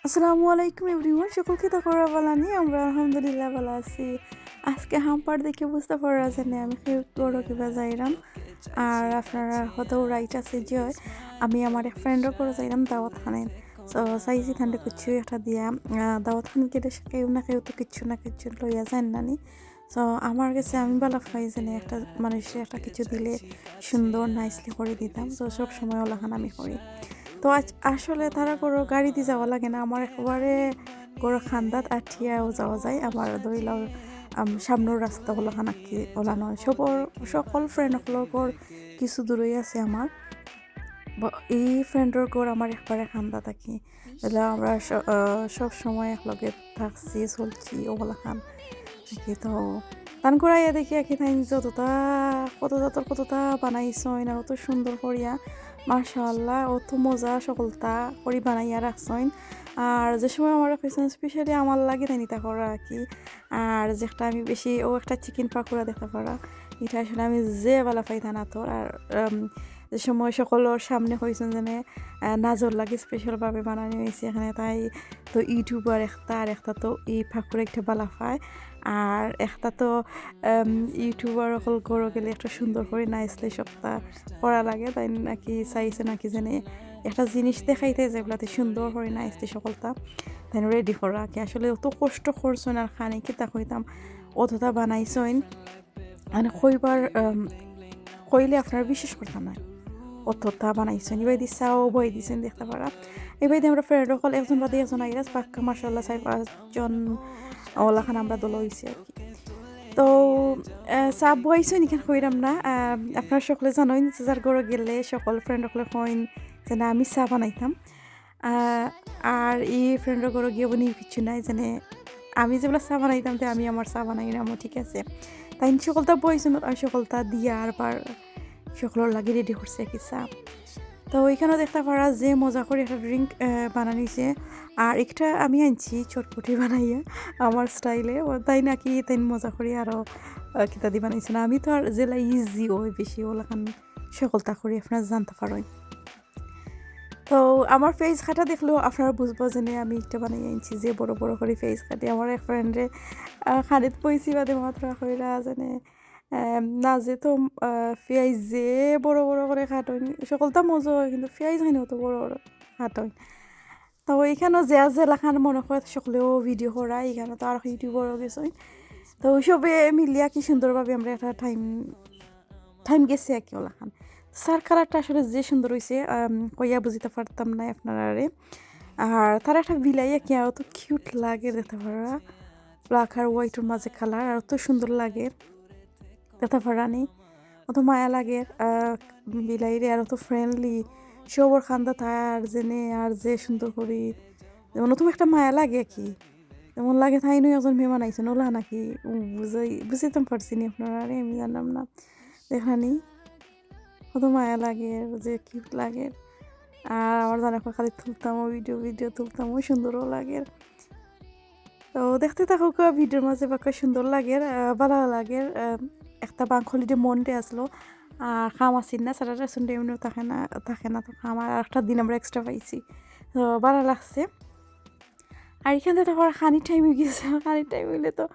আসসালামু আলাইকুম এভরিওয়ান, সকলকে তো করা বলা নিয়ে আমরা আলহামদুলিল্লাহ ভালো আছি। আজকে হাম্পার দেখে বুঝতে পারা যায় না আমি কেউ বড় কিবা যাইরাম। আর আপনারা হতেও রাইট আছে যে আমি আমার এক ফ্রেন্ডও করে যাইলাম দাওয়াত খানেন। সো চাইছি ঠান্ডা কিছু একটা দিয়া দাওয়াত খান কেটে কেউ না কেউ তো কিচ্ছু না কিছু লইয়া যান নানি। সো আমার কাছে আমি বালা পাই জানি একটা মানুষের একটা কিছু দিলে সুন্দর নাইসলি করে দিতাম। তো সব সময় ওলাখান আমি করি। তো আসলে তারা কোনো গাড়িতে যাওয়া লাগে না, আমার একেবারে কোনো খান্দাত আঠিয়াও যাওয়া যায়। আমার ধরিলাম সামনের রাস্তা হলো খানাকি ওলা নয় সকল ফ্রেন্ডসকলর কিছু দূরই আছে আমার। এই ফ্রেন্ডর ঘর আমার একবারে খান্দা থাকি, তাহলে আমরা সব সময় একলগে থাকছি চলছি ওগুলা খান থাকি। তো তান করাইয়া দেখি আর কি তাই যতটা কতটা বানাইছইন আর অত সুন্দর করিয়া মাশাআল্লাহ অত মজা সকলটা করি বানাইয়া রাখছইন। আর যে সময় আমার কইছেন স্পেশালি আমার লাগে তাই নিতা করা আর কি। আর যেটা আমি বেশি একটা চিকেন পাকোড়া দেখতে পারা, এটা আসলে আমি যে বালা পাইতা না তোর। আর যে সময় সকলের সামনে হয়েছেন যেন নাজর লাগে স্পেশালভাবে বানানো হয়েছে এখানে, তাই তো ইউটিউবার একটা আর একটা তো এই পাকোড়া একটা বালা পায়। আর একটা তো ইউটিউবার সকল ঘরে গেলে একটা সুন্দর করে নাইসলে সবটা করা লাগে, তাই নাকি চাইছে নাকি জানে একটা জিনিস দেখাইতে যেগুলাতে সুন্দর করে নাইসলে সকলটা তাই রেডি করা কি। আসলে অত কষ্ট করছেন আর খানি কি তা কইতাম অতটা বানাইছেন মানে কইবার কইলে আপনারা বিশ্বাস করতাম না অতটা বানাইছেন। এবার দিচ্ছাও বই দিয়েছেন দেখতে পারা। এবার আমরা ফ্রেন্ড সকল একজন বাদে একজন আইরাস পাক্কা মার্শাল্লাহ 4-5 জন ওলাখান আমরা দল হয়েছি আর কি। তো চা বইছেন এখানে কইরাম না, আপনারা সকলে জানেন যার ঘরে গেলে সকল ফ্রেন্ড সকলে কইন যে না আমি চা বানাইতাম। আর এই ফ্রেন্ডের ঘরে গিয়ে বনি কিছু নাই জানে আমি যেগুলো চা বানাইতাম তো আমি আমার চা বানাই নামও ঠিক আছে। তাই সকলটা বইছেন আর সকলটা দিয়া আর বার সকলের লাগে রেডি করছে কি চা। তো ওইখানেও দেখতে পারা যে মজা করে একটা ড্রিঙ্ক বানানিছে। আর একটা আমি আনছি চটপটি বানাইয়া আমার স্টাইলে, তাই নাকি তাই মজা করি আরও কিতা দি বানাইছে না। আমি তো আর জেলা ইজি ওই বেশি ওলাখান সকলটা করি আপনারা জানতে পারেন। তো আমার ফেস কাটা দেখলেও আপনারা বুঝবো যে আমি একটা বানাই আনছি যে বড় বড় করে ফেস কাটে। আমার এক ফ্রেন্ডে খানিত পয়সি বাদে মাত্র কইরা জানে না যে তো পেঁয়াজ যে বড় বড় করে কাটন সকলটা মজা হয়, কিন্তু পেঁয়াজ খানি অত বড় বড় কাটন। তো এইখানেও যে লেখান মনে করে সকলেও ভিডিও করা, এখানে তো আর ইউটিউবারও গেছে। তো সবে মিলিয়া কি সুন্দরভাবে আমরা একটা টাইম গেছে আর কি ওলাখান। স্যার কালারটা আসলে যে সুন্দর হয়েছে কইয়া বুঝিতে পারতাম না আপনারারে। আর তার একটা বিলাইয়া কি আর তো কিউট লাগে দেখতে পারা, ব্ল্যাক আর হোয়াইটের মাঝে কালার আর তো সুন্দর লাগে দেখতে পারানি, অত মায়া লাগে বিলাইরে আর অত ফ্রেন্ডলি সবর খান্দা তার জেনে আর যে সুন্দর করি যেমন তুমি একটা মায়া লাগে কি যেমন লাগে তাই নই একজন মেহমান আইসেন ওলা নাকি বুঝিতাম পারছি নি আপনারা, আমি জানলাম না দেখানি কত মায়া লাগে যে কিউট লাগে। আর আমার জানা খালি তুলতামও ভিডিও তুলতামও সুন্দরও লাগে। তো দেখতে থাকুক ভিডিওর মাঝে বাক্য সুন্দর লাগে ভালো লাগে। একটা বাংক হলিডে মনডে আসলো আর খাম আসিন না স্যাটারডে সানডে এমনিও থাকে না তো খাম আর একটা দিন আমরা এক্সট্রা পাইছি, তো ভালো লাগছে। আর এখানে তো খানির টাইম হয়ে গেছে, খানির টাইম হইলে তো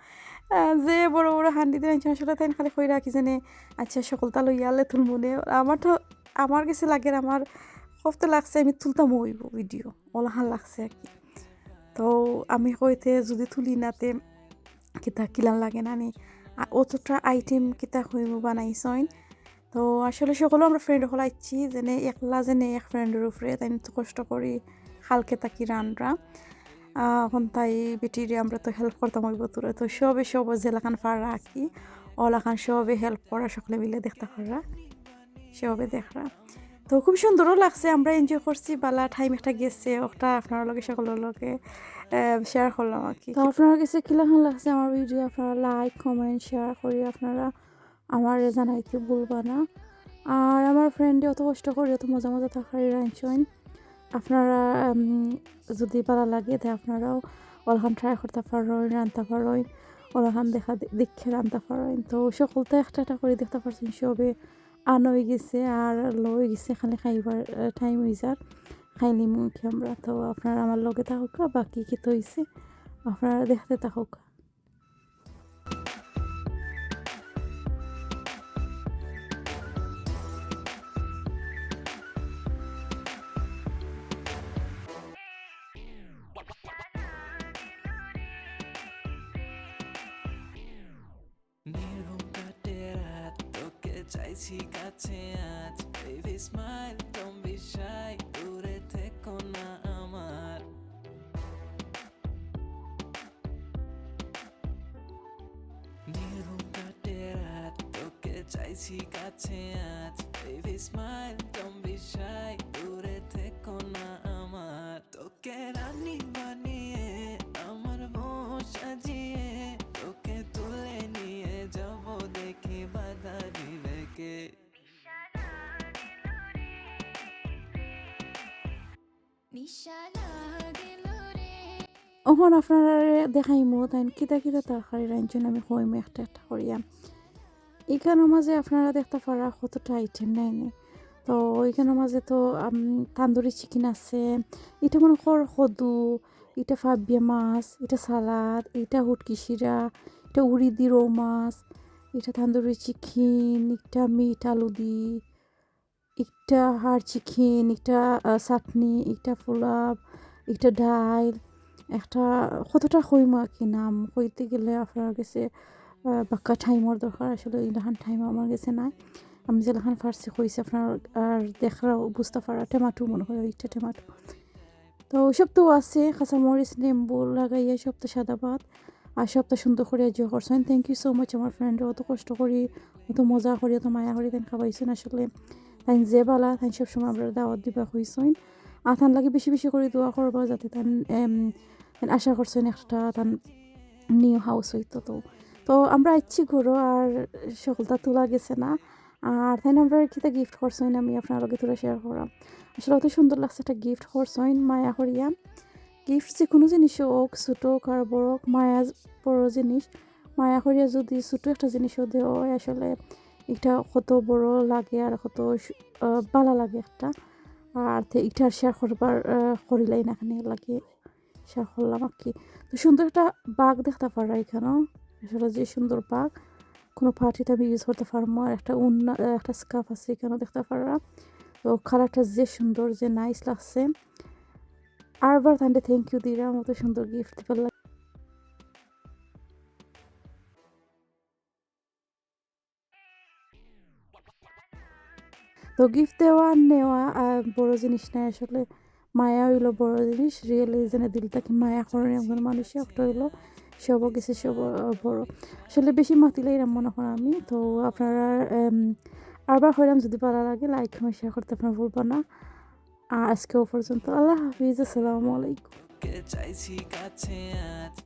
যে বড় বড় হান্ডি দিয়ে আসলে তাই খালি কই রাখি জানে আচ্ছা সকলটা লইয়া আলে তুলমনে আমার কাছে লাগে আমার কত লাগছে আমি তুলতাম হইব ভিডিও ওলাহান লাগছে আর কি। তো আমি হইতে যদি তুলি নাতে কিতা কিলান লাগে না নি অতটা আইটেম কিতা হইব বানাইছইন। তো আসলে সকলেও আমরা ফ্রেন্ড হল আইছি যেনে একলা যেনে এক ফ্রেন্ডের উপরে তাই তো কষ্ট করি হালকে তাকি রানরা এখন তাই বেটিরে আমরা তো হেল্প করতাম ওই বতুরে। তো সব জেলাখান ফাড়া আঁকি ওলাখান সবে হেল্প করা সকলে মিলে দেখতে পারা সবে দেখরা। তো খুব সুন্দরও লাগছে, আমরা এনজয় করছি বালা টাইম একটা গেছে ওটা আপনার লগে সকলের লগে শেয়ার করলাম আর কি। তো আপনার কাছে কিরকম লাগছে আমার ভিডিও আপনারা লাইক কমেন্ট শেয়ার করি আপনারা আমার জানাইতে ভুলবা না। আর আমার ফ্রেন্ডে অত কষ্ট করি অত মজা থাকার রাঁধছেন আপনারা যদি ভালো লাগে তাই আপনারাও ওলাখান ট্রাই করতে পারেন রাঁধতে পারেন ওলাখান দেখে রাঁধতে পারেন। তো সকলতে একটা করে দেখতে পারছেন সবে আন হয়ে গেছে আর লই গেছে খালি খাইবার টাইম হয়ে যার খাইলি মুখে আমরা। তো আপনারা আমার লগে থাকুক, বাকি কি তো হইছে আপনারা দেখতে থাকুক। নির্ঘুম কাটে রাত, তোকে চাইছি কাছে আজ। Baby smile, don't be shy, দূরে থেকো না আমার। নির্ঘুম কাটে রাত, তোকে চাইছি কাছে আজ। Baby smile, don't be shy, দূরে থেকো না আমার। তোকে রানী বানিয়ে আমার বউ সাজিয়ে, তোকে তুলে নিয়ে যাব দেখি বাধা দিবে কে। ওখন আপনারা দেখাইমু তাই কিতা কিতা তরকারি রাঁধছেন আমি কইমু একটা একটা করিয়া। এখানের মাঝে আপনারা দেখতে পারা কতটা আইটেম নাই নে। তো এখানের মাঝে তো তান্দুরি চিকেন আছে, এটা মনে কর কদু, এটা ফাবিয়া মাছ, এটা সালাদ, এটা হুটকি শিরা, এটা উড়িদি রৌ মাছ, এটা তান্দুরি চিকেন, একটা মিট আলু দি, একটা হাড় চিকেন, একটা চাটনি, একটা পোলাও, একটা ডাল, একটা কতটা কইমু আর কি নাম কইতে গেলে আপনার কাছে বাক্কা টাইমর দরকার। আসলে ইলাহান টাইম আমার কাছে নাই। আমি যেলাখান ফার্সি কইছি আপনার আর দেখরাও বুঝতে পারা টমেটো মনে হয় ওইটা টমেটো। তো ওইসব তো আছে, কাঁচামরিচ লেম্বু লাগাইয়া সব তো সাদা ভাত আর সব তো সুন্দর করে জিও করছেন। থ্যাংক ইউ সো মাচ আমার ফ্রেন্ডরা অত কষ্ট করি, অত মজা করি, অত মায়া করি তাই খাওয়াইছেন। আসলে তাই যে বালা তাই সবসময় আমরা দাওয়াত দিবা হইছেন। আর তান লাগে বেশি বেশি করে দোয়া করবা যাতে তান আশা করছেন একটা তান নিউ হাউস হইতো। তো তো আমরা ইচ্ছি ঘুরো আর সকলটা তোলা গেছে না। আর তাই আমরা কিতা গিফট করছেন আমি আপনার লগে তোরা শেয়ার করাম। আসলে অত সুন্দর লাগছে একটা গিফট করছেন মায়া করিয়া। গিফট যে কোনো জিনিস হোক ছোটো হোক আর বড় হোক, মায়া বড় জিনিস মায়া করিয়া যদি ছোটো একটা জিনিসও দেওয়া হয় আসলে এটা কত বড় লাগে আর কত ভালো লাগে একটা। আর এটা শেয়ার করবার করিলাই না এখানে লাগে শেয়ার করলাম আর কি। তো সুন্দর একটা বাঘ দেখতে পারা এখানেও, আসলে যে সুন্দর বাঘ কোনো পার্টিতে আমি ইউজ করতে পারবো। আর একটা একটা স্কার্ফ আছে এখানেও দেখতে পারা। তো কালারটা যে সুন্দর যে নাইস লাগছে। আরবার তাহলে থ্যাংক ইউ দিরা মতো সুন্দর গিফট দিবার। তো গিফট দেওয়া নেওয়া বড় জিনিস নাই আসলে, মায়া হইলো বড় জিনিস। রিয়েলি যেন দিলটাকে মায়া করে একজন মানুষে একটা হইলো সব কিছু সব বড়। আসলে বেশি মাতিলে এরম মনে করেন আমি। তো আপনারা আরবার হইলাম যদি ভালো লাগে লাইক কমেন্ট শেয়ার করতে আপনারা ভুলবেন না। আর আজকেও পর্যন্ত আল্লাহ হাফিজ, আসসালামু আলাইকুম। চাইছি কাছে আজ।